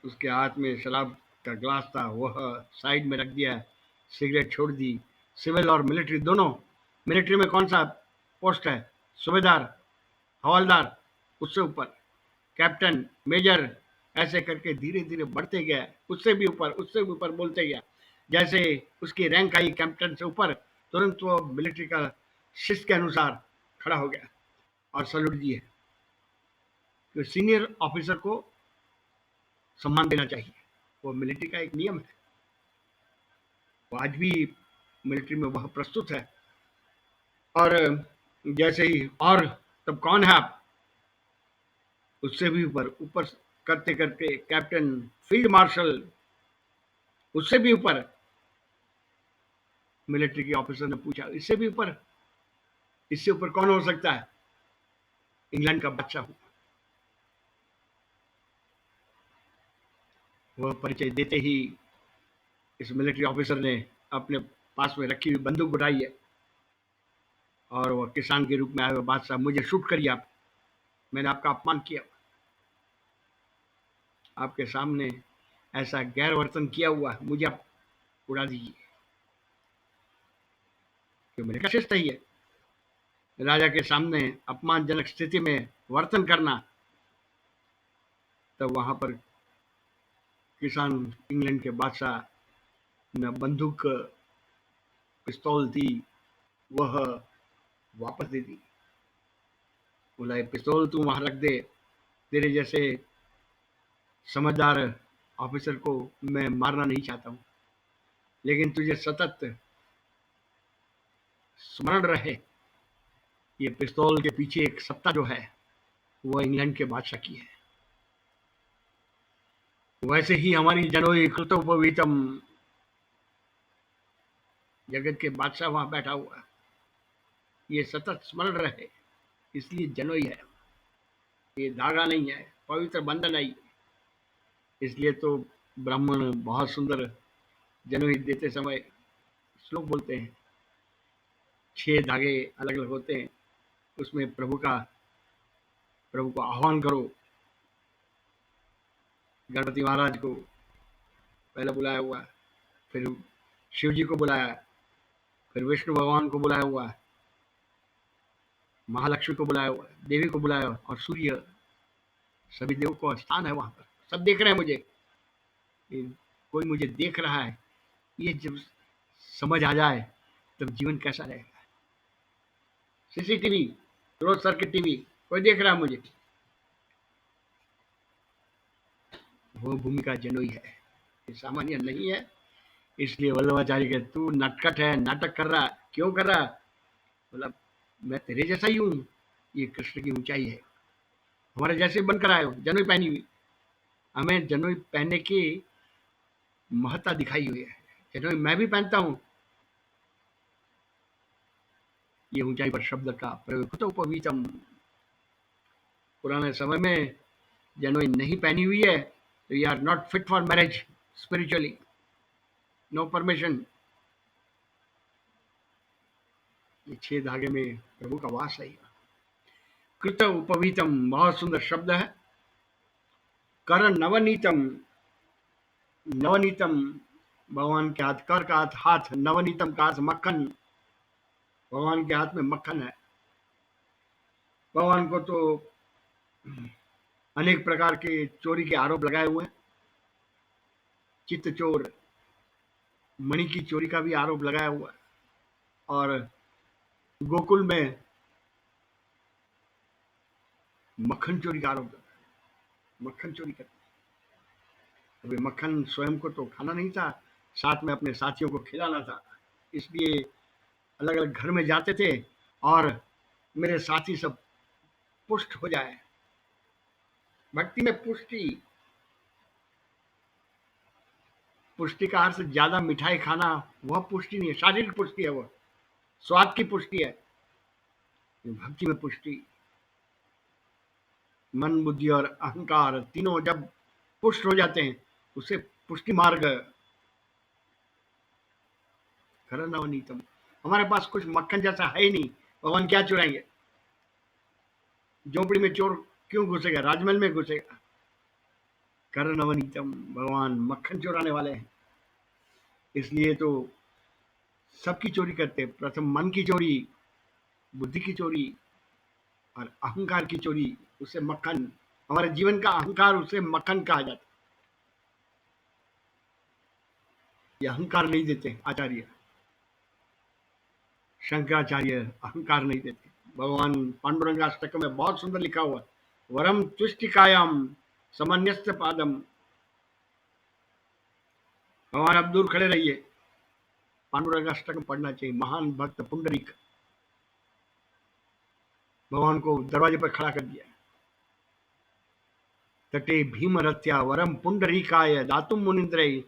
उसके हाथ में शराब का ग्लास था, वह साइड में रख दिया, सिगरेट छोड़ दी। सिविल और मिलिट्री दोनों। मिलिट्री में कौन सा पोस्ट है, सूबेदार, हवलदार, उससे ऊपर कैप्टन, मेजर, ऐसे करके धीरे धीरे बढ़ते गया, उससे भी ऊपर, उससे भी ऊपर बोलते गया। जैसे उसकी रैंक आई कैप्टन से ऊपर, तुरंत वो मिलिट्री का शिस्त के अनुसार खड़ा हो गया और सैल्यूट दिए। तो सीनियर ऑफिसर को सम्मान देना चाहिए, वो मिलिट्री का एक नियम है। वो आज भी मिलिट्री में वह प्रस्तुत है। और जैसे ही, और तब कौन है आप, उससे भी ऊपर, ऊपर करते करते कैप्टन, फील्ड मार्शल, उससे भी ऊपर। मिलिट्री के ऑफिसर ने पूछा, इससे भी ऊपर, इससे ऊपर कौन हो सकता है। इंग्लैंड का बादशाह हूं। वह परिचय देते ही इस मिलिट्री ऑफिसर ने अपने पास में रखी हुई बंदूक उठाई है और वह किसान के रूप में आए हुए बादशाह, मुझे शूट करिए आप, मैंने आपका अपमान किया, आपके सामने ऐसा गैर वर्तन किया हुआ है, मुझे आप उड़ा दीजिए। क्यों मेरे का शिष्ट है राजा के सामने अपमानजनक स्थिति में वर्तन करना। तब वहां पर किसान इंग्लैंड के बादशाह ने बंदूक पिस्तौल थी वह वापस दे दी। बोला ये पिस्तौल तू वहां रख दे, तेरे जैसे समझदार ऑफिसर को मैं मारना नहीं चाहता हूं, लेकिन तुझे सतत स्मरण रहे ये पिस्तौल के पीछे एक सत्ता जो है वह इंग्लैंड के बादशाह की है। वैसे ही हमारी जनोई कृतोपवीतम, जगत के बादशाह वहां बैठा हुआ है, ये सतत स्मरण रहे, इसलिए जनोई है, ये धागा नहीं है, पवित्र बंधन है। इसलिए तो ब्राह्मण बहुत सुंदर जनोई देते समय श्लोक बोलते हैं, 6 धागे अलग अलग होते हैं, उसमें प्रभु को आह्वान करो। गणपति महाराज को पहले बुलाया हुआ है, फिर शिव जी को बुलाया, फिर विष्णु भगवान को बुलाया हुआ है, महालक्ष्मी को बुलाया हुआ है, देवी को बुलाया हुआ है, और सूर्य, सभी देवों को स्थान है वहां पर। सब देख रहे हैं मुझे, कोई मुझे देख रहा है, ये जब समझ आ जाए तब जीवन कैसा रहेगा। सीसीटीवी, क्लोज सर्किट टीवी, कोई देख रहा है मुझे, वो भूमिका जनोई है, ये सामान्य नहीं है। इसलिए वल्लभाचार्य के तू नटखट है, नाटक कर रहा, क्यों कर रहा? बोला मैं तेरे जैसा ही हूँ, ये कृष्ण की ऊंचाई है, हमारे जैसे बनकर आए हो, जनोई पहनी हुई, हमें जनोई पहनने की महत्ता दिखाई हुई है, जनोई मैं भी पहनता हूँ। ये ऊंचाई पर शब्द का प्रयोग तो उपवीतम, पुराने समय में जनोई नहीं पहनी हुई है तो you are not fit for marriage spiritually, no permission. ये 6 धागे में प्रभु का वास है। कृत उपवीतम बहुत सुंदर शब्द है। कर नवनीतम, नवनीतम भगवान के हाथ, कर का हाथ हाथ, नवनीतम का हाथ मक्खन, भगवान के हाथ में मक्खन है। भगवान को तो अनेक प्रकार के चोरी के आरोप लगाए हुए हैं, चित्त चोर, मणि की चोरी का भी आरोप लगाया हुआ है, और गोकुल में मक्खन चोरी का आरोप, मक्खन चोरी करते। अभी मक्खन स्वयं को तो खाना नहीं था, साथ में अपने साथियों को खिलाना था, इसलिए अलग अलग घर में जाते थे और मेरे साथी सब पुष्ट हो जाए। भक्ति में पुष्टि, पुष्टि का अर्थ ज्यादा मिठाई खाना वह पुष्टि नहीं है, शारीरिक पुष्टि है, वह स्वाद की पुष्टि है। भक्ति में पुष्टि, मन बुद्धि और अहंकार तीनों जब पुष्ट हो जाते हैं उसे पुष्टि मार्ग। खरा नवनीतम, हमारे पास कुछ मक्खन जैसा है ही नहीं, भगवान क्या चुराएंगे? झोपड़ी में चोर क्यों घुसेगा, राजमहल में घुसेगा। कर नवनीतम, भगवान मक्खन चुराने वाले हैं, इसलिए तो सबकी चोरी करते हैं। प्रथम मन की चोरी, बुद्धि की चोरी और अहंकार की चोरी, उसे मक्खन, हमारे जीवन का अहंकार उसे मक्खन कहा जाता है। ये अहंकार नहीं देते आचार्य, शंकराचार्य अहंकार नहीं देते। भगवान पांडुरंगाष्टक में बहुत सुंदर लिखा हुआ, वरम तुष्टिकायाम समन्यस्त पादम। भगवान अब दूर खड़े रहिए, पांडुरंगाष्टक पढ़ना चाहिए। महान भक्त पुंडरीक, भगवान को दरवाजे पर खड़ा कर दिया। तटे भीमरथ्या वरम पुंडरीकाय दातुम मुनिंद्रय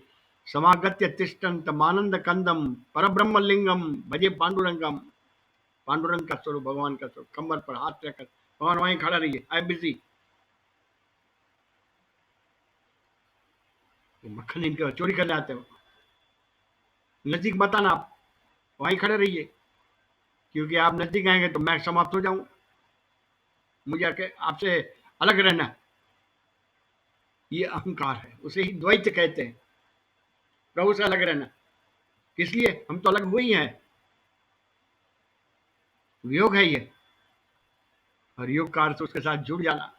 समागत्य तिष्ठन्त मानंद कंदम परब्रह्म लिंगम भजे पांडुरंगम। पांडुरंग का स्वरूप, भगवान का स्वरूप, कमर पर हाथ रखकर भगवान वहीं खड़ा रहिए, आई बिजी। मक्खन इनके चोरी करने आते हो, नजदीक मत आना, आप वहीं खड़े रहिए। क्योंकि आप नजदीक आएंगे तो मैं समाप्त हो जाऊंगा, मुझे आपसे अलग रहना है। ये अहंकार है, उसे ही द्वैत कहते हैं, प्रभु से अलग रहना। किस लिए? हम तो अलग हुए ही हैं, वियोग है ये, और योग का अर्थ उसके साथ जुड़ जाना।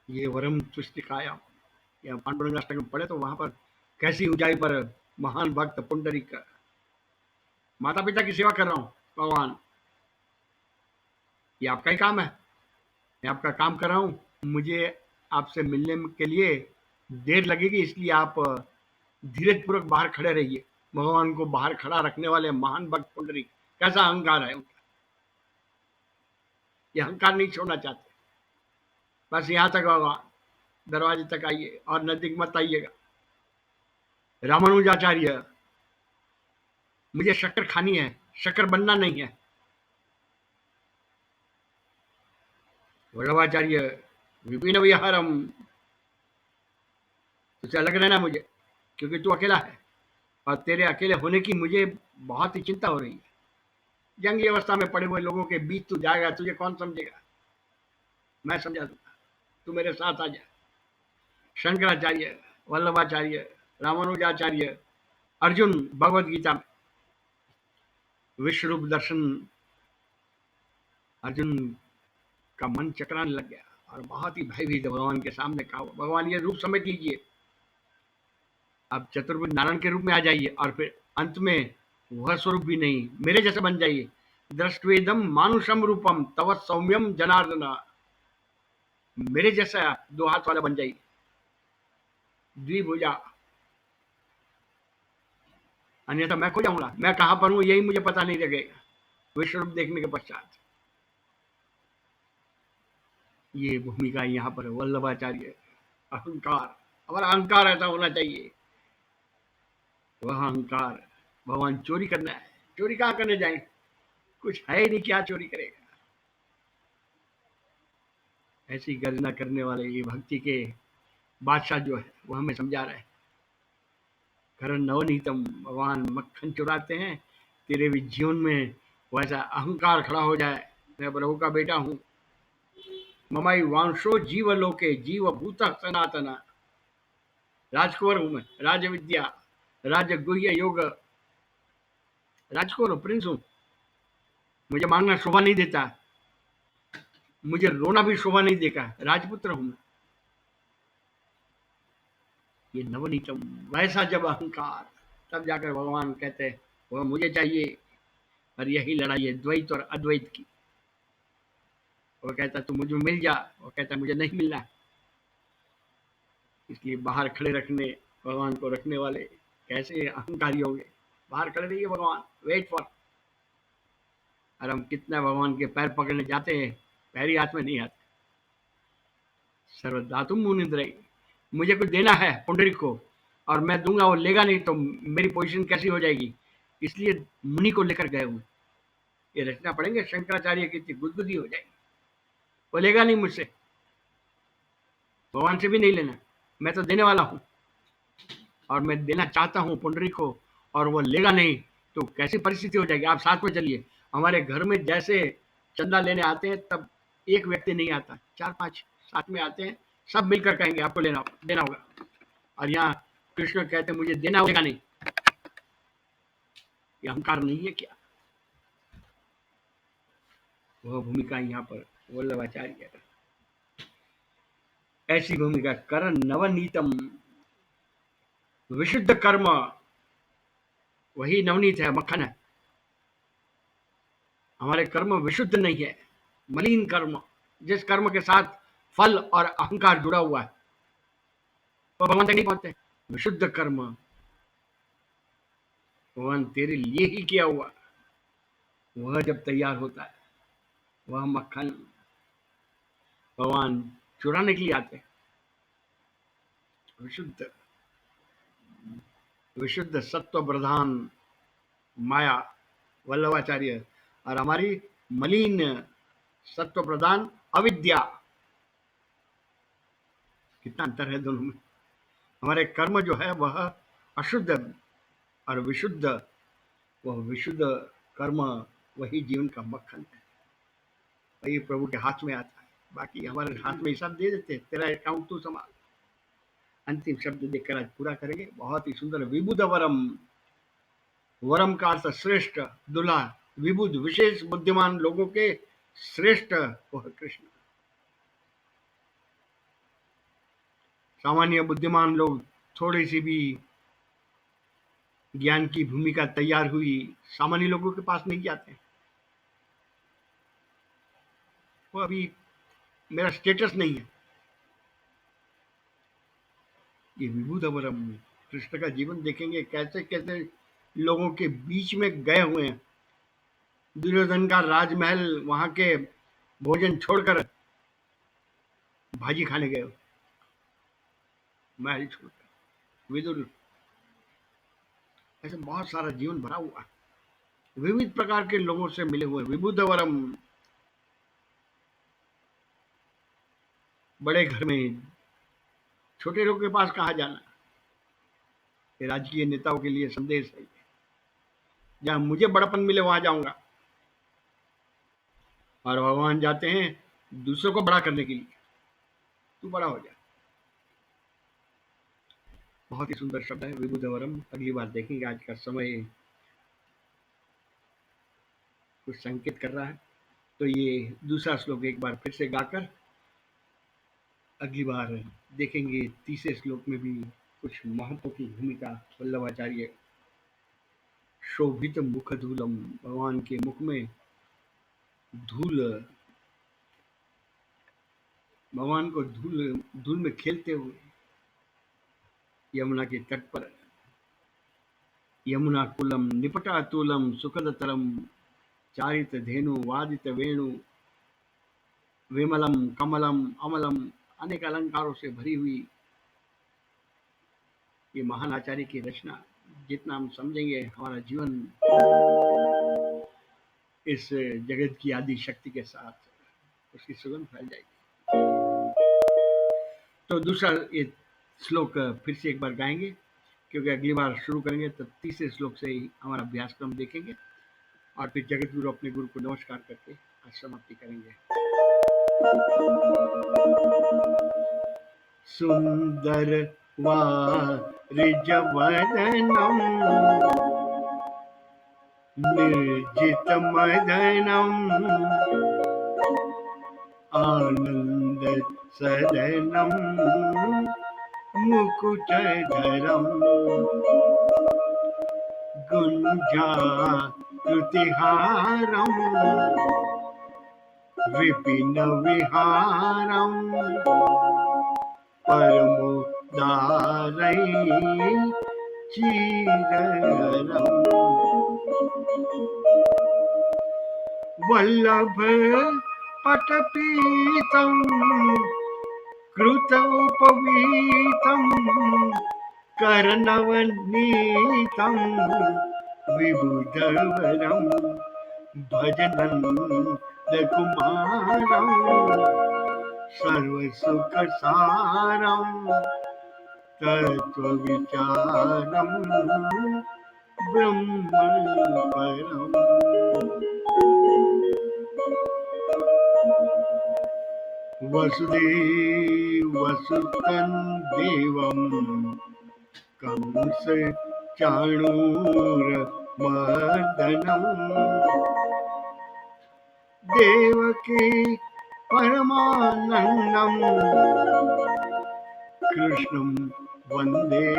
ये वरम तुष्टिकाया, या पांडुरंगाष्टकम पढ़े तो वहां पर कैसी ऊंचाई पर महान भक्त पुंडरीक, माता पिता की सेवा कर रहा हूं भगवान, ये आपका ही काम है, मैं आपका काम कर रहा हूं, मुझे आपसे मिलने के लिए देर लगेगी, इसलिए आप धीरज पूर्वक बाहर खड़े रहिए। भगवान को बाहर खड़ा रखने वाले महान भक्त पुंडरीक, कैसा अहंकार है उनका, ये अहंकार नहीं छोड़ना चाहते। बस यहां तक भगवान, दरवाजे तक आइए और नजदीक मत आइएगा। रामानुजाचार्य, मुझे शक्कर खानी है, शक्कर बनना नहीं है। वल्लभाचार्य, विपिन विहारम, तुझसे अलग रहना मुझे, क्योंकि तू अकेला है और तेरे अकेले होने की मुझे बहुत ही चिंता हो रही है। जंगी अवस्था में पड़े हुए लोगों के बीच तू जाएगा, तुझे कौन समझेगा, मैं समझा दूंगा, तू मेरे साथ आ जा। शंकराचार्य, वल्लभाचार्य, रामानुजाचार्य, अर्जुन भगवत गीता में विश्व रूप दर्शन, अर्जुन का मन चकराने लग गया और बहुत ही भयभीत भगवान के सामने कहा, भगवान ये रूप समझ लीजिए, आप चतुर्भुज नारायण के रूप में आ जाइए और फिर अंत में वह स्वरूप भी नहीं, मेरे जैसे बन जाइए। दृष्टवेदम मानुषम रूपम तव सौम्यम जनार्दन, मेरे जैसा दो हाथ वाला बन जाइए, द्विभुजा, अन्यथा मैं खो जाऊंगा, मैं कहां पर हूं यही मुझे पता नहीं लगेगा विश्व रूप देखने के पश्चात। ये भूमिका यहाँ पर वल्लभाचार्य, अहंकार, हमारा अहंकार ऐसा होना चाहिए, वह अहंकार, भगवान चोरी करना है, चोरी कहाँ करने जाएंगे, कुछ है ही नहीं, क्या चोरी करेगा। ऐसी गर्जना करने वाले ये भक्ति के बादशाह जो है वो हमें समझा रहे हैं। करण नवनीतम, भगवान मक्खन चुराते हैं, तेरे भी जीवन में वैसा अहंकार खड़ा हो जाए, मैं प्रभु का बेटा हूं। ममाई वांशो जीव लोके जीव भूत सनातन, राजकुंवर हूं मैं, राज विद्या, राज गुह्य योग, राजकुंवर हूं, प्रिंस हूं, मुझे मांगना शोभा नहीं देता, मुझे रोना भी शोभा नहीं देगा, राजपुत्र हूं मैं। ये नवनीतम, वैसा जब अहंकार, तब जाकर भगवान कहते हैं वह मुझे चाहिए। और यही लड़ाई है द्वैत और अद्वैत की। वो कहता तू मुझे मिल जा, वो कहता मुझे नहीं मिलना। इसलिए बाहर खड़े रखने, भगवान को रखने वाले कैसे अहंकारी होंगे, बाहर खड़े रहिए भगवान, वेट फॉर। और हम कितना भगवान के पैर पकड़ने जाते हैं, पैर ही हाथ में नहीं आते। सर्वधातुम मुनिंद्रय, मुझे कुछ देना है पुंडरीक को और मैं दूंगा, वो लेगा नहीं तो मेरी पोजीशन कैसी हो जाएगी, इसलिए मुनि को लेकर गए हूं। ये रचना पढ़ेंगे शंकराचार्य की, गुदगुदी हो जाएगी, वो लेगा नहीं मुझसे, भगवान से भी नहीं लेना, मैं तो देने वाला हूं और मैं देना चाहता हूं पुंडरीक को, और वो लेगा नहीं तो कैसी परिस्थिति हो जाएगी। आप साथ में चलिए, हमारे घर में जैसे चंदा लेने आते हैं तब एक व्यक्ति नहीं आता, चार पांच साथ में आते हैं, सब मिलकर कहेंगे आपको लेना देना होगा। और यहाँ कृष्ण कहते हैं मुझे देना होगा नहीं, ये अहंकार नहीं है क्या? वह भूमिका यहाँ पर वल्लभाचार्य, ऐसी भूमिका करण नवनीतम, विशुद्ध कर्म, वही नवनीत है, मक्खन है। हमारे कर्म विशुद्ध नहीं है, मलिन कर्म, जिस कर्म के साथ फल और अहंकार जुड़ा हुआ है वो भगवान तक नहीं पहुंचते। विशुद्ध कर्म भगवान तेरे लिए ही किया हुआ, वह जब तैयार होता है, वह मक्खन भगवान चुराने के लिए आते हैं। विशुद्ध, विशुद्ध सत्व प्रधान माया वल्लभाचार्य, और हमारी मलिन सत्व प्रधान अविद्या, कितना अंतर है दोनों में। हमारे कर्म जो है वह अशुद्ध और विशुद्ध वह विशुद्ध कर्म, वही जीवन का मक्खन है, वही प्रभु के हाथ में आता है। बाकी हमारे हाथ में हिसाब दे देते हैं, तेरा अकाउंट तू संभाल। अंतिम शब्द देखकर आज पूरा करेंगे। बहुत ही सुंदर। विबुध वरम, वरम का अर्थ श्रेष्ठ, दुल्हा। विबुध विशेष बुद्धिमान लोगों के श्रेष्ठ वह कृष्ण। सामान्य बुद्धिमान लोग थोड़ी सी भी ज्ञान की भूमिका तैयार हुई, सामान्य लोगों के पास नहीं जाते। वो अभी मेरा स्टेटस नहीं है। ये विभूतवरम कृष्ण का जीवन देखेंगे, कैसे कैसे लोगों के बीच में गए हुए हैं। दुर्योधन का राजमहल, वहां के भोजन छोड़कर भाजी खाने गए, महल छोड़कर। विदुर, ऐसे बहुत सारा जीवन भरा हुआ है, विविध प्रकार के लोगों से मिले हुए। विबुधवरम, बड़े घर में छोटे लोग के पास कहाँ जाना। ये राजकीय नेताओं के लिए संदेश है। जहां मुझे बड़पन मिले वहां जाऊंगा। और भगवान जाते हैं दूसरों को बड़ा करने के लिए। तू बड़ा हो जा। बहुत ही सुंदर शब्द है विबुधवरम। अगली बार देखेंगे। आज का समय कुछ संकेत कर रहा है, तो ये दूसरा श्लोक एक बार फिर से गाकर अगली बार देखेंगे। तीसरे श्लोक में भी कुछ महत्व की भूमिका। वल्लभाचार्य, शोभित मुख धूलम, भगवान के मुख में धूल, भगवान को धूल धूल में खेलते हुए यमुना के तट पर। यमुना कुलम निपटातुलम सुखदतरम, चारित धेनु वादित वेणु, विमलम कमलम अमलम। अनेक अलंकारों से भरी हुई ये महान आचार्य की रचना। जितना हम समझेंगे, हमारा जीवन इस जगत की आदि शक्ति के साथ उसकी सुगंध फैल जाएगी। तो दूसरा ये श्लोक फिर से एक बार गाएंगे, क्योंकि अगली बार शुरू करेंगे तो तीसरे श्लोक से ही हमारा अभ्यास क्रम देखेंगे। और फिर जगत गुरु अपने गुरु को नमस्कार करके आज समाप्ति करेंगे। सुंदर वारिजवदनम, निर्जित मदनम, आनंद सदनम, मुकुटधरम, गुंजाकृतिहारम, विपिन विहारम, परमोदारै चीरहरम, वल्लभ पटपीतम, कृतोपवीतम, कर्णवनीतम, विबुधवरम, भजनन्दकुमारं, सर्वसुखसारं, तत्त्वविचारं, ब्रह्मपरम्। वसुदेवसुतं देवं, कंसचाणूरमर्दनम्, देवकी परमानन्दं, कृष्णं वन्दे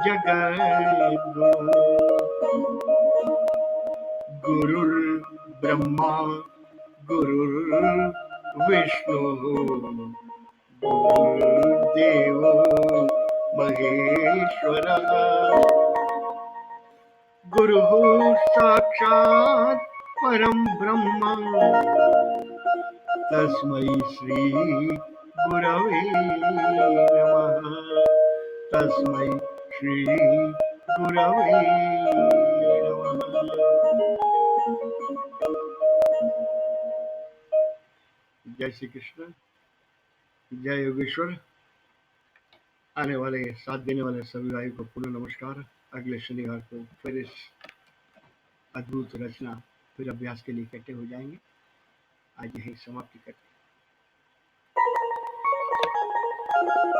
जगद्गुरुम्। गुरुर्ब्रह्मा गुरुर्विष्णुः, गुरुर्देवो महेश्वरः, गुरुः साक्षात् परं ब्रह्म, तस्मै श्री गुरवे नमः, तस्मै श्री गुरवे नमः। जय श्री कृष्ण, जय योगेश्वर। आने वाले साथ देने वाले सभी भाई को पुनः नमस्कार। अगले शनिवार को फिर इस अद्भुत रचना फिर अभ्यास के लिए इकट्ठे हो जाएंगे। आज यही समाप्ति करते हैं।